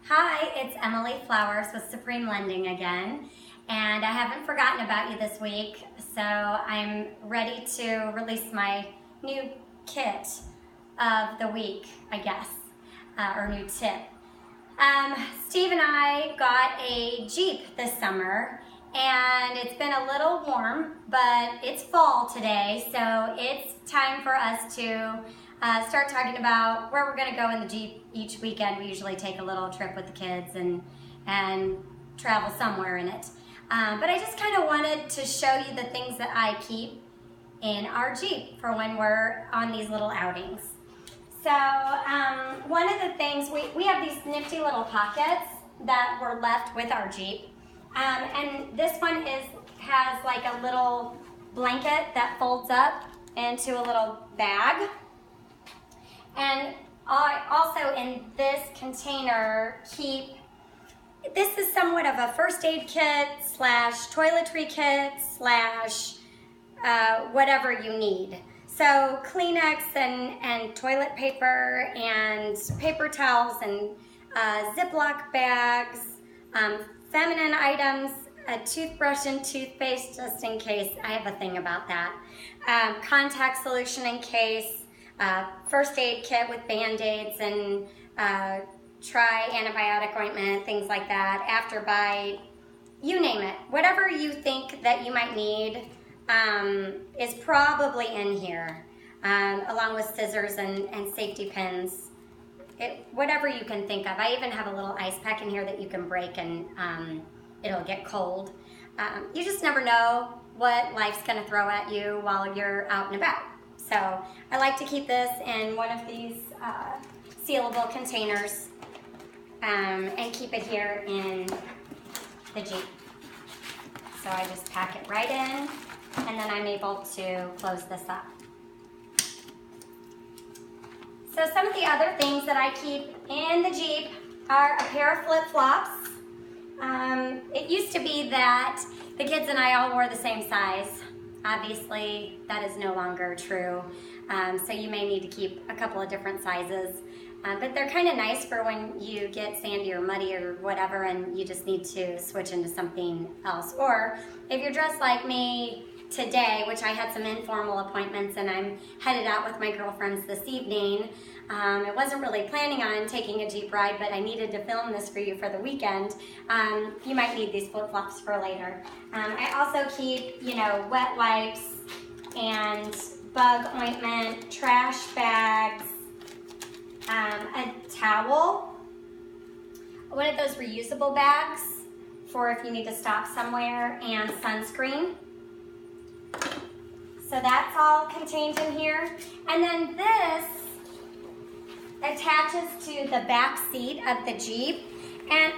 Hi, it's Emily Flowers with Supreme Lending again, and I haven't forgotten about you this week, so I'm ready to release my new kit of the week, I guess, or new tip. Steve and I got a Jeep this summer, and it's been a little warm, but it's fall today, so it's time for us to start talking about where we're going to go in the Jeep each weekend. We usually take a little trip with the kids and travel somewhere in it. But I just kind of wanted to show you the things that I keep in our Jeep for when we're on these little outings. So one of the things, we have these nifty little pockets that were left with our Jeep. And this one has like a little blanket that folds up into a little bag. And I also in this container this is somewhat of a first aid kit / toiletry kit / whatever you need. So Kleenex and toilet paper and paper towels and Ziploc bags, feminine items, a toothbrush and toothpaste just in case. I have a thing about that. Contact solution in case. First aid kit with Band-Aids and try antibiotic ointment, things like that, after bite, you name it. Whatever you think that you might need is probably in here, along with scissors and safety pins. Whatever you can think of. I even have a little ice pack in here that you can break and it'll get cold. You just never know what life's going to throw at you while you're out and about. So I like to keep this in one of these sealable containers and keep it here in the Jeep. So I just pack it right in and then I'm able to close this up. So some of the other things that I keep in the Jeep are a pair of flip-flops. It used to be that the kids and I all wore the same size. Obviously, that is no longer true, so you may need to keep a couple of different sizes. But they're kind of nice for when you get sandy or muddy or whatever and you just need to switch into something else. Or if you're dressed like me today, which I had some informal appointments and I'm headed out with my girlfriends this evening. I wasn't really planning on taking a Jeep ride, but I needed to film this for you for the weekend. You might need these flip-flops for later. I also keep, wet wipes and bug ointment, trash bags, a towel, one of those reusable bags for if you need to stop somewhere, and sunscreen. So that's all contained in here. And then this attaches to the back seat of the Jeep. And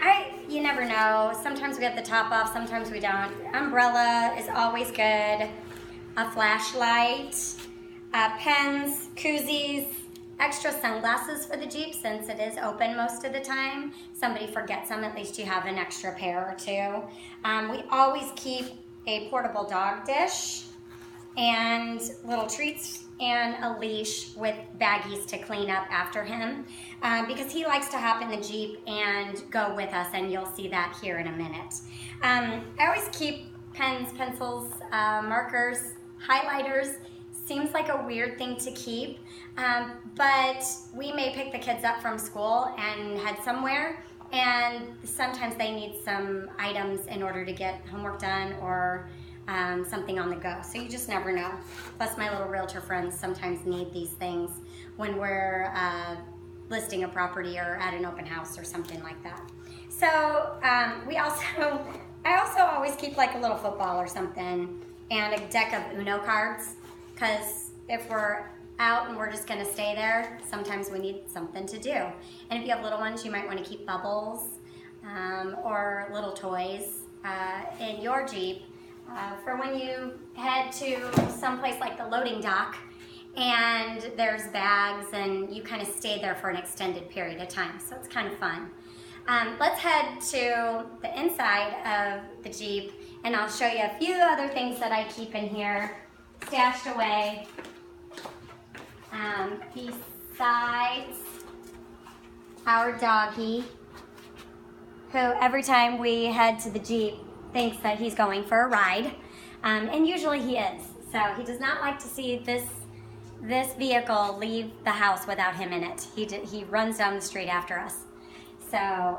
you never know. Sometimes we have the top off, sometimes we don't. Umbrella is always good. A flashlight, pens, koozies, extra sunglasses for the Jeep since it is open most of the time. Somebody forgets them, at least you have an extra pair or two. We always keep a portable dog dish and little treats and a leash with baggies to clean up after him because he likes to hop in the Jeep and go with us, and you'll see that here in a minute. I always keep pens, pencils, markers, highlighters. Seems like a weird thing to keep, but we may pick the kids up from school and head somewhere, and sometimes they need some items in order to get homework done or something on the go. So you just never know. Plus my little realtor friends sometimes need these things when we're listing a property or at an open house or something like that. So I also always keep like a little football or something and a deck of Uno cards, because if we're out and we're just gonna stay there, sometimes we need something to do. And if you have little ones, you might want to keep bubbles or little toys in your Jeep for when you head to someplace like the loading dock and there's bags and you kind of stay there for an extended period of time. So it's kind of fun. Let's head to the inside of the Jeep and I'll show you a few other things that I keep in here stashed away besides our doggy. who every time we head to the Jeep thinks that he's going for a ride, and usually he is. So he does not like to see this vehicle leave the house without him in it. He runs down the street after us. So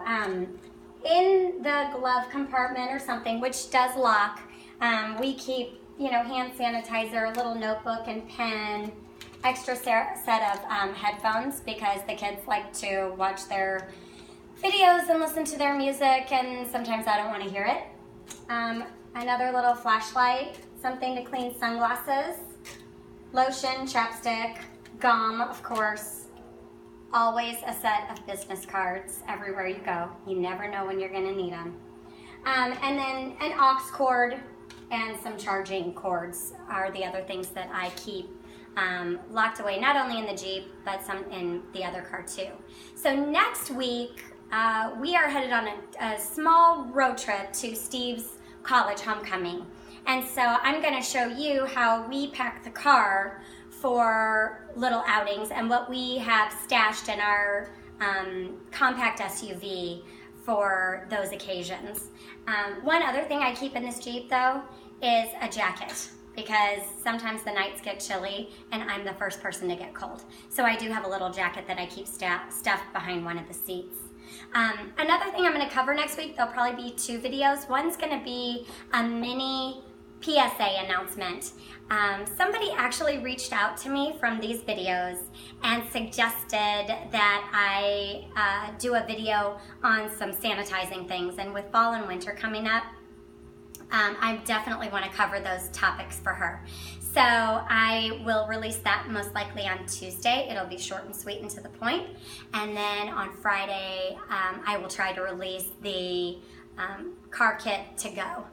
in the glove compartment or something, which does lock, we keep, you know, hand sanitizer, a little notebook and pen, extra set of headphones because the kids like to watch their videos and listen to their music, and sometimes I don't want to hear it. Another little flashlight, something to clean sunglasses, lotion, chapstick, gum, of course. Always a set of business cards everywhere you go. You never know when you're going to need them. And then an aux cord and some charging cords are the other things that I keep locked away, not only in the Jeep, but some in the other car too. So next week, we are headed on a small road trip to Steve's college homecoming. And so I'm going to show you how we pack the car for little outings and what we have stashed in our compact SUV for those occasions. One other thing I keep in this Jeep though is a jacket, because sometimes the nights get chilly and I'm the first person to get cold. So I do have a little jacket that I keep stuffed behind one of the seats. Another thing I'm going to cover next week, there'll probably be 2 videos. One's going to be a mini PSA announcement. Somebody actually reached out to me from these videos and suggested that I do a video on some sanitizing things, and with fall and winter coming up, I definitely want to cover those topics for her. So I will release that most likely on Tuesday. It'll be short and sweet and to the point. And then on Friday, I will try to release the car kit to go.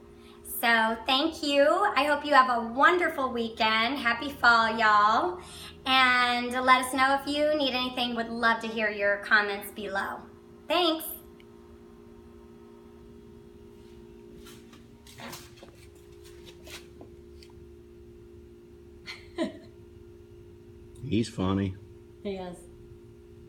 So thank you. I hope you have a wonderful weekend. Happy fall, y'all. And let us know if you need anything. Would love to hear your comments below. Thanks. He's funny. He is.